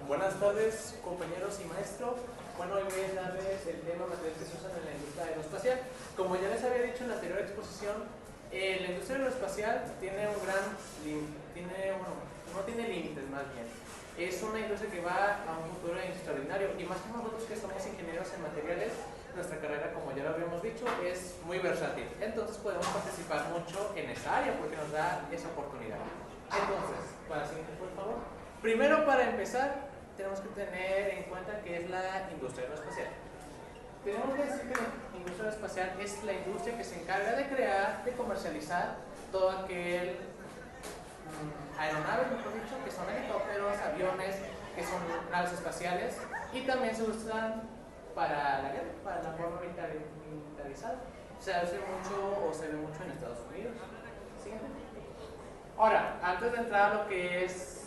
Buenas tardes, compañeros y maestro. Bueno, hoy voy a darles el tema materiales que se usan en la industria aeroespacial. Como ya les había dicho en la anterior exposición, la industria aeroespacial tiene un gran no tiene límites más bien. Es una industria que va a un futuro extraordinario y más que nosotros que somos ingenieros en materiales, nuestra carrera, como ya lo habíamos dicho, es muy versátil. Entonces podemos participar mucho en esa área porque nos da esa oportunidad. Entonces, para la siguiente, por favor. Primero, para empezar, tenemos que tener en cuenta que es la industria aeroespacial. Tenemos que decir que la industria aeroespacial es la industria que se encarga de crear, de comercializar todo aquel aeronaves, mejor dicho, que son helicópteros, aviones, que son naves espaciales y también se usan para la guerra, para la forma militarizada. Se hace mucho o se ve mucho en Estados Unidos. Siguiente. Ahora, antes de entrar a lo que es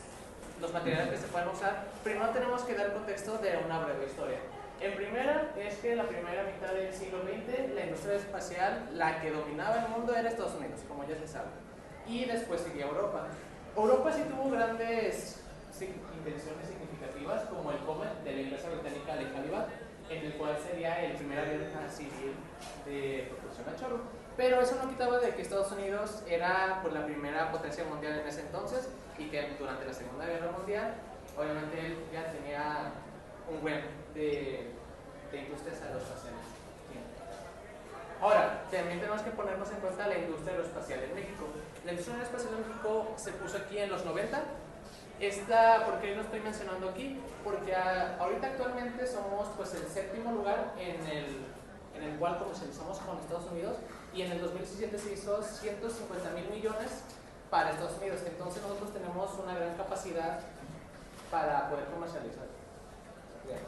los materiales que se pueden usar, primero tenemos que dar contexto de una breve historia. En primera, es que la primera mitad del siglo XX, la industria espacial, la que dominaba el mundo era Estados Unidos, como ya se sabe. Y después seguía Europa. Europa sí tuvo grandes invenciones significativas, como el Comet de la empresa británica de Caliban, en el cual sería el primer avión civil de propulsión a chorro. Pero eso no quitaba de que Estados Unidos era pues, la primera potencia mundial en ese entonces y que durante la Segunda Guerra Mundial, obviamente él ya tenía un buen de industrias aeroespaciales. Ahora, también tenemos que ponernos en cuenta la industria aeroespacial en México. La industria aeroespacial en México se puso aquí en los 90. ¿Por qué lo estoy mencionando aquí? Porque ahorita actualmente somos pues, el séptimo lugar en el cual comercializamos con Estados Unidos y en el 2017 se hizo 150,000 millones para Estados Unidos. Entonces nosotros tenemos una gran capacidad para poder comercializar. Bien.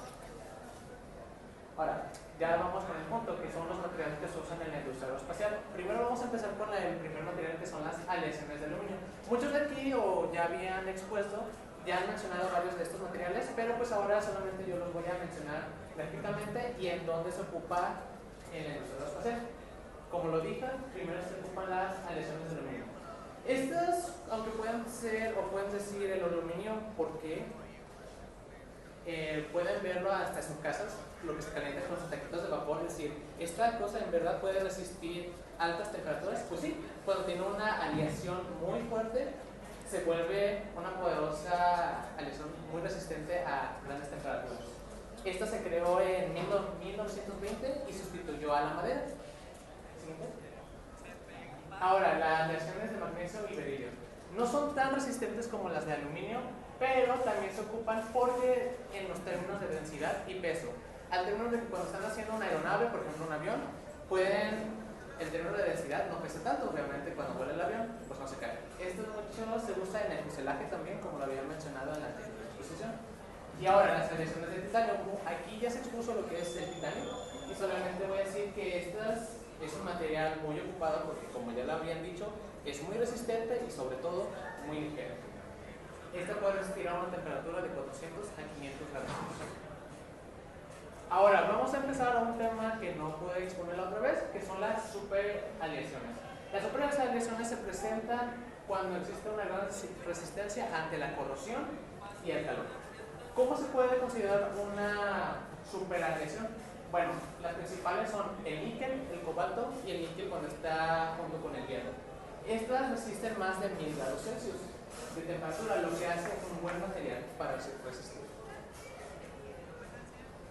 Ahora, ya vamos con el punto, que son los materiales que se usan en la industria aeroespacial. Primero vamos a empezar con el primer material, que son las aleaciones de aluminio. Muchos de aquí ya habían expuesto, ya han mencionado varios de estos materiales, pero pues ahora solamente yo los voy a mencionar gráficamente y en dónde se ocupa en la industria aeroespacial. Como lo dije, primero se ocupan las aleaciones de aluminio. Estas, aunque pueden ser o pueden decir el aluminio, ¿por qué? Pueden verlo hasta en sus casas, lo que se calienta con sus taquitos de vapor, es decir, esta cosa en verdad puede resistir altas temperaturas. Pues sí, cuando tiene una aleación muy fuerte, se vuelve una poderosa aleación muy resistente a grandes temperaturas. Esta se creó en 1920 y sustituyó a la madera. ¿Siguiente? Ahora, las aleaciones de magnesio y berilio no son tan resistentes como las de aluminio, pero también se ocupan porque en los términos de densidad y peso, al término de que cuando están haciendo una aeronave, por ejemplo un avión, el término de densidad no pesa tanto, obviamente cuando vuela el avión, pues no se cae. Esto mucho se usa en el fuselaje también, como lo había mencionado en la anterior exposición. Y ahora, las aleaciones de titanio, aquí ya se expuso lo que es el titanio, y solamente voy a decir que es un material muy ocupado porque, como ya lo habían dicho, es muy resistente y sobre todo muy ligero. Esta puede resistir a una temperatura de 400 a 500 grados. Ahora, vamos a empezar a un tema que no pude exponer la otra vez, que son las superaleaciones. Las superaleaciones se presentan cuando existe una gran resistencia ante la corrosión y el calor. ¿Cómo se puede considerar una superaleación? Bueno, las principales son el níquel, el cobalto y el níquel cuando está junto con el hierro. Estas resisten más de 1000 grados Celsius de temperatura, lo que hace un buen material para resistir.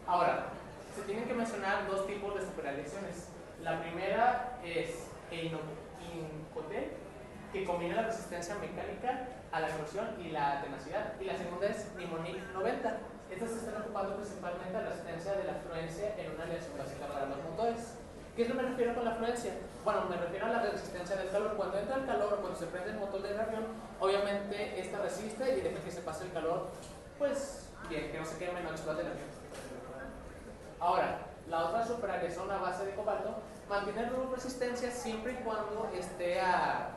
Ahora, se tienen que mencionar dos tipos de superaleaciones. La primera es el Incotel, que combina la resistencia mecánica a la corrosión y la tenacidad. Y la segunda es Nimonic 90. Estas se están ocupando principalmente a la resistencia de la fluencia en una aleación básica para los motores. ¿Qué es lo que me refiero con la fluencia? Bueno, me refiero a la resistencia del calor. Cuando entra el calor o cuando se prende el motor del avión, obviamente esta resiste y deja que se pase el calor, pues bien, que no se queme, no explote el avión. Ahora, la otra superaleación a base de cobalto mantiene la resistencia siempre y cuando esté a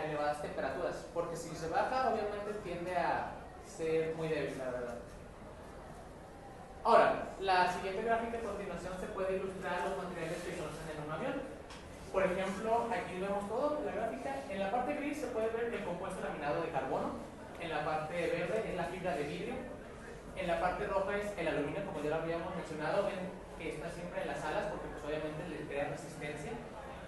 elevadas temperaturas, porque si se baja, obviamente tiende a ser muy débil, la verdad. Ahora, la siguiente gráfica a continuación se puede ilustrar los materiales que se usan en un avión. Por ejemplo, aquí vemos todo en la gráfica. En la parte gris se puede ver el compuesto laminado de carbono. En la parte verde es la fibra de vidrio. En la parte roja es el aluminio, como ya lo habíamos mencionado, ven que está siempre en las alas porque pues obviamente le crea resistencia.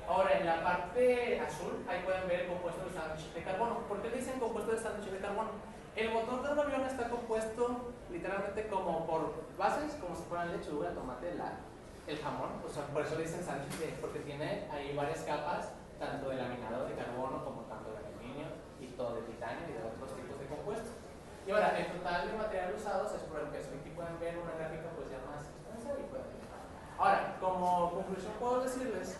Ahora, en la parte azul, ahí pueden ver el compuesto de sándwich de carbono. ¿Por qué le dicen compuesto de sándwich de carbono? El motor de un avión está compuesto literalmente como por bases, como si fueran lechuga, tomate, el jamón. O sea, por eso le dicen sándwich, porque tiene ahí varias capas, tanto de laminado de carbono como tanto de aluminio y todo de titanio y de otros tipos de compuestos. Y ahora, el total de material usados es por el peso. Aquí pueden ver una gráfica pues ya más extensa y pueden ver. Ahora, como conclusión puedo decirles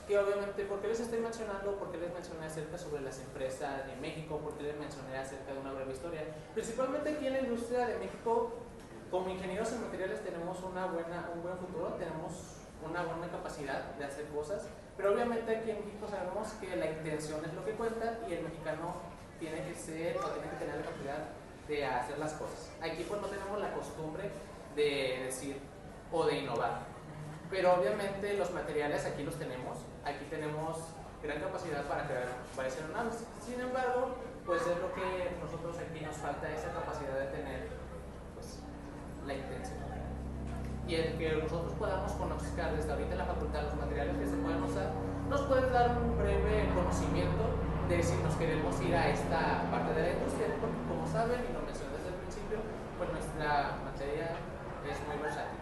que obviamente, ¿por qué les estoy mencionando? ¿Por qué les mencioné acerca sobre las empresas de México? ¿Por qué les mencioné acerca de una breve historia? Principalmente aquí en la industria de México, como ingenieros en materiales tenemos un buen futuro, tenemos una buena capacidad de hacer cosas, pero obviamente aquí en México sabemos que la intención es lo que cuenta y el mexicano tiene que tener la capacidad de hacer las cosas. Aquí pues no tenemos la costumbre de decir o de innovar. Pero obviamente los materiales aquí los tenemos, aquí tenemos gran capacidad para crear varias aeronaves. Sin embargo, pues es lo que nosotros aquí nos falta, esa capacidad de tener pues, la intención. Y el que nosotros podamos conocer desde ahorita en la facultad los materiales que se pueden usar, nos puede dar un breve conocimiento de si nos queremos ir a esta parte de la industria, porque como saben y lo mencioné desde el principio, pues nuestra materia es muy versátil,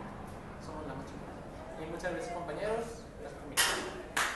somos la más chingada. Y muchas gracias compañeros, gracias por mi tiempo.